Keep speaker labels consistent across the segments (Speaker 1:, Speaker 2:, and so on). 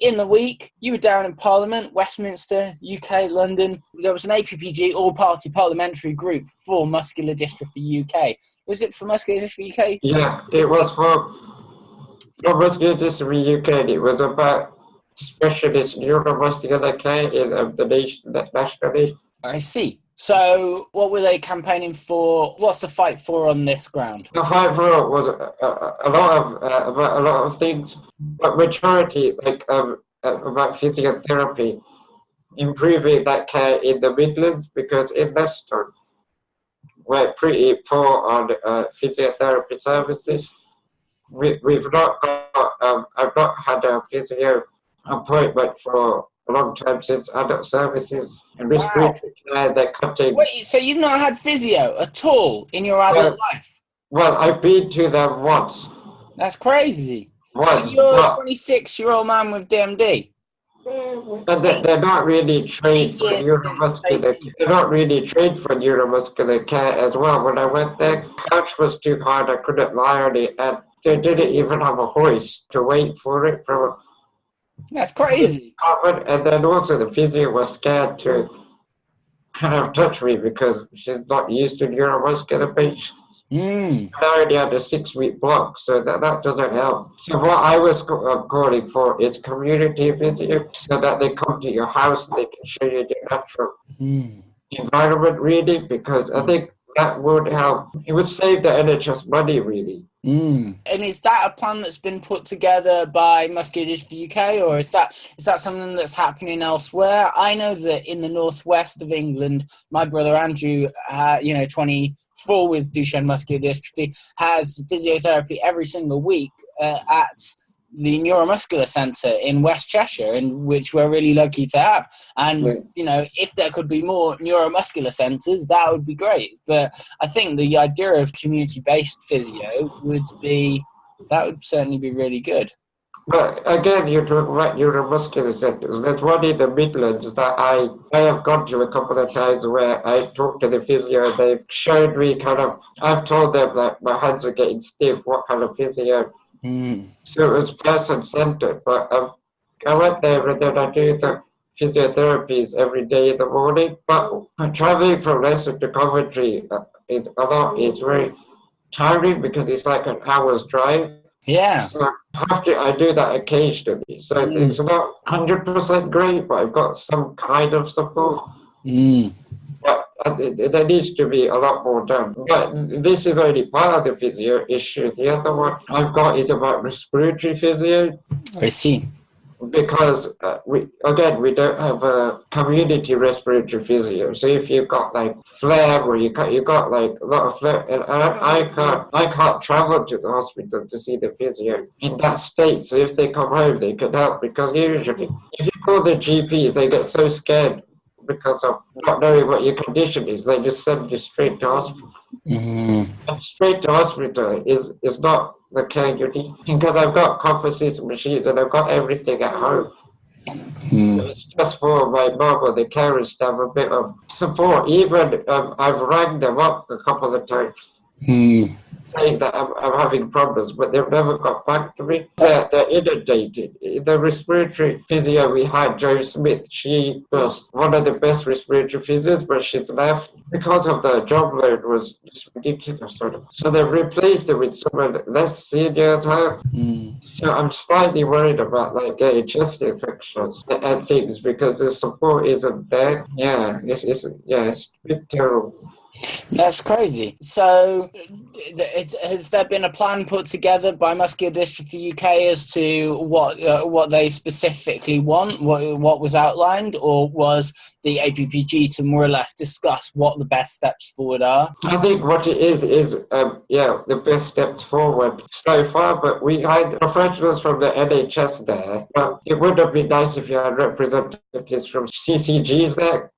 Speaker 1: in the week, you were down in Parliament, Westminster, UK, London. There was an APPG, All Party Parliamentary Group for Muscular Dystrophy UK. Was it for Muscular Dystrophy UK?
Speaker 2: Yeah, it was for Muscular Dystrophy UK. It was about specialist neuromuscular care in the nation, nationally.
Speaker 1: I see. So what were they campaigning for? What's the fight for on this ground?
Speaker 2: The fight for was about a lot of things, but majority about physiotherapy, improving that care in the Midlands, because in Leicester we're pretty poor on physiotherapy services. We've not got, I've not had a physio appointment for a long time since adult services and respiratory care. They're cutting.
Speaker 1: Wait, so you've not had physio at all in your adult life?
Speaker 2: Well, I've been to them once.
Speaker 1: That's crazy.
Speaker 2: Once.
Speaker 1: And you're a 26-year-old man with DMD.
Speaker 2: But they're not really trained for neuromuscular. They're not really trained for neuromuscular care as well. When I went there, couch was too hard. I couldn't lie on it, and they didn't even have a hoist to wait for it from.
Speaker 1: That's crazy.
Speaker 2: And then also the physio was scared to kind of touch me because she's not used to neuromuscular patients. I already had a 6-week block, so that doesn't help. So what I was calling for is community physio, so that they come to your house and they can show you the natural environment, really, because I think that would help. It would save the NHS money, really.
Speaker 1: And is that a plan that's been put together by Muscular Dystrophy UK, or is that something that's happening elsewhere? I know that in the northwest of England, my brother Andrew, 24 with Duchenne muscular dystrophy, has physiotherapy every single week at the neuromuscular centre in West Cheshire, in which we're really lucky to have. And, if there could be more neuromuscular centres, that would be great. But I think the idea of community-based physio would certainly be really good.
Speaker 2: But again, you talk about neuromuscular centres. There's one in the Midlands that I have gone to a couple of times where I talked to the physio and they've showed me I've told them that my hands are getting stiff, what kind of physio. So it was person-centered, but I went there and then I do the physiotherapies every day in the morning. But traveling from Leicester to Coventry is very tiring because it's like an hour's drive.
Speaker 1: Yeah.
Speaker 2: So I do that occasionally. So it's not 100% great, but I've got some kind of support. But there needs to be a lot more done. But this is only part of the physio issue. The other one I've got is about respiratory physio.
Speaker 1: I see.
Speaker 2: Because we don't have a community respiratory physio. So if you've got like phlegm or you got like a lot of phlegm, and I can't travel to the hospital to see the physio in that state. So if they come home, they can help, because usually if you call the GPs, they get so scared because of not knowing what your condition is. They just send you straight to hospital. And straight to hospital is not the care you need, because I've got cough assist machines and I've got everything at home. It's just for my mum or the carers to have a bit of support. Even I've rang them up a couple of times saying that I'm having problems, but they've never got back to me. They're inundated. The respiratory physio we had, Jo Smith, she was one of the best respiratory physios, but she's left because of the job load was just ridiculous. So they've replaced it with someone less senior as her. So I'm slightly worried about like getting chest infections and things because the support isn't there. It's a bit terrible.
Speaker 1: That's crazy. So, has there been a plan put together by Muscular Dystrophy UK as to what they specifically want, what was outlined, or was the APPG to more or less discuss what the best steps forward are?
Speaker 2: I think what it is the best steps forward so far, but we had professionals from the NHS there, but it would have been nice if you had representatives from CCGs there,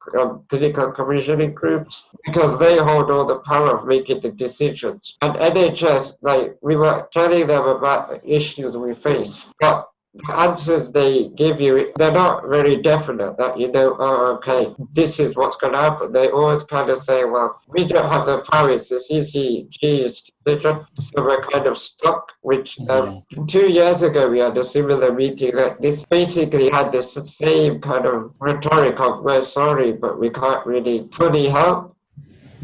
Speaker 2: clinical commissioning groups, because they hold all the power of making the decisions. And NHS, like, we were telling them about the issues we face, but the answers they give you, they're not very definite that oh, okay, this is what's going to happen. They always kind of say, well, we don't have the powers, the CCG's decision, so we're kind of stuck, which 2 years ago we had a similar meeting that this basically had the same kind of rhetoric of, we're sorry, but we can't really fully help.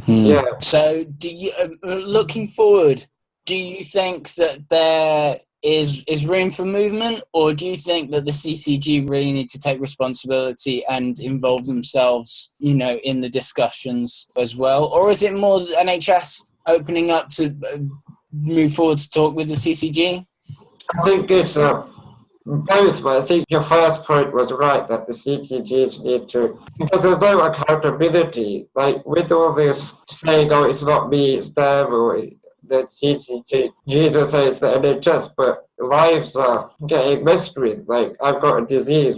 Speaker 2: Yeah.
Speaker 1: So do you, looking forward, do you think that there is room for movement, or do you think that the CCG really need to take responsibility and involve themselves, in the discussions as well? Or is it more NHS opening up to move forward to talk with the CCG?
Speaker 2: I think it's both, but I think your first point was right, that the CCGs need to, because there's no accountability, like with all this saying, oh, it's not me, it's them, or the CCG, Jesus says it's the NHS, but lives are getting messed with. Like, I've got a disease,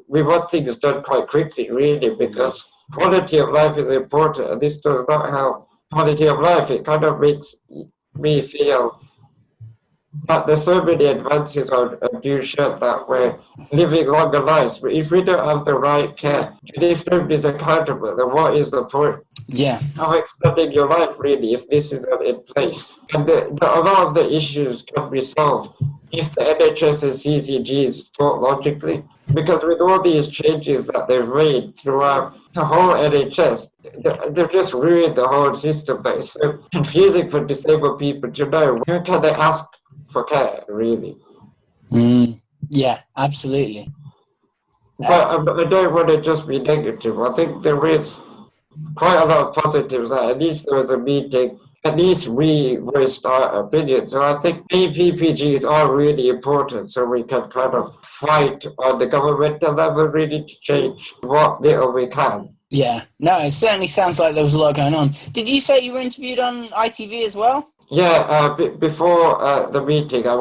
Speaker 2: we want things done quite quickly, really, because quality of life is important, and this does not help quality of life. It kind of makes me feel that there's so many advances on nutrition that we're living longer lives. But if we don't have the right care, and if nobody's accountable, then what is the point of extending your life, really, if this isn't in place? And a lot of the issues can be solved if the NHS and CCGs thought logically. Because with all these changes that they've made throughout the whole NHS, they've just ruined the whole system. It's so confusing for disabled people to know where can they ask for care, really.
Speaker 1: Yeah, absolutely.
Speaker 2: But I don't want to just be negative. I think there is quite a lot of positives. At least there was a meeting. At least we voiced our opinions. So I think PPGs are really important, so we can kind of fight on the governmental level, really, to change what little we can.
Speaker 1: Yeah, no, it certainly sounds like there was a lot going on. Did you say you were interviewed on ITV as well?
Speaker 2: Yeah, before the meeting, I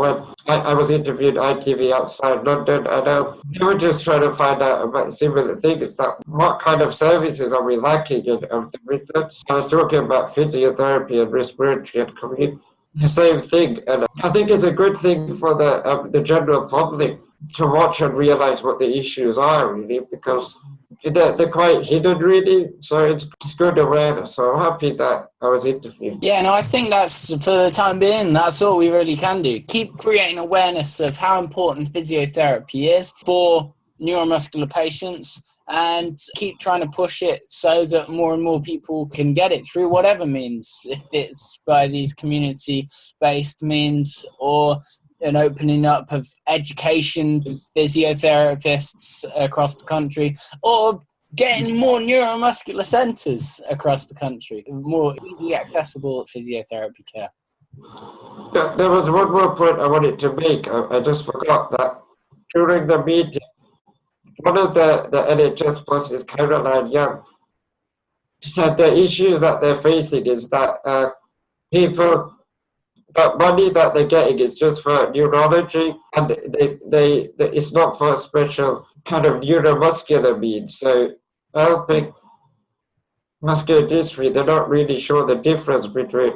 Speaker 2: was interviewed ITV outside London, and we were just trying to find out about similar things, that what kind of services are we lacking in the Midlands. I was talking about physiotherapy and respiratory and community, the same thing, and I think it's a good thing for the general public to watch and realise what the issues are, really, because they're quite hidden, really, so it's good awareness. So I'm happy that I was interviewed.
Speaker 1: Yeah, no, I think that's, for the time being, that's all we really can do. Keep creating awareness of how important physiotherapy is for neuromuscular patients, and keep trying to push it so that more and more people can get it through whatever means, if it's by these community-based means or an opening up of education for physiotherapists across the country, or getting more neuromuscular centres across the country, more easily accessible physiotherapy care.
Speaker 2: There was one more point I wanted to make. I just forgot that during the meeting, one of the NHS bosses, Caroline Young, said the issues that they're facing is that people, the money that they're getting is just for neurology, and it's not for special kind of neuromuscular needs. So helping muscular dystrophy, they're not really sure the difference between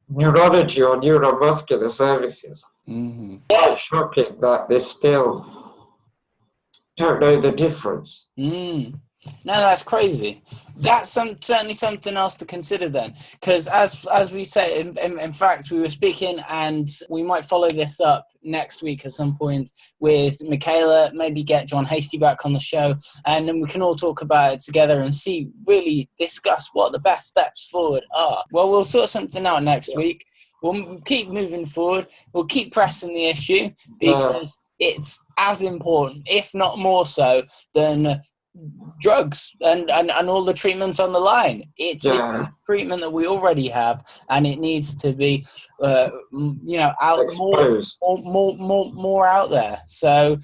Speaker 2: neurology or neuromuscular services.
Speaker 1: Mm-hmm.
Speaker 2: Quite shocking that they still don't know the difference.
Speaker 1: No, that's crazy. That's certainly something else to consider then, because as we say, in fact, we were speaking, and we might follow this up next week at some point with Michaela, maybe get John Hasty back on the show, and then we can all talk about it together and really discuss what the best steps forward are. Well, we'll sort something out next week. We'll keep moving forward. We'll keep pressing the issue, because it's as important, if not more so, than drugs and all the treatments on the line. It's a treatment that we already have, and it needs to be out more out there. So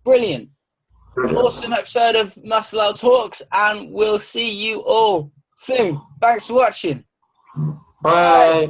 Speaker 1: brilliant. Awesome episode of Muscle Out Talks, and we'll see you all soon. Thanks for watching.
Speaker 2: Bye.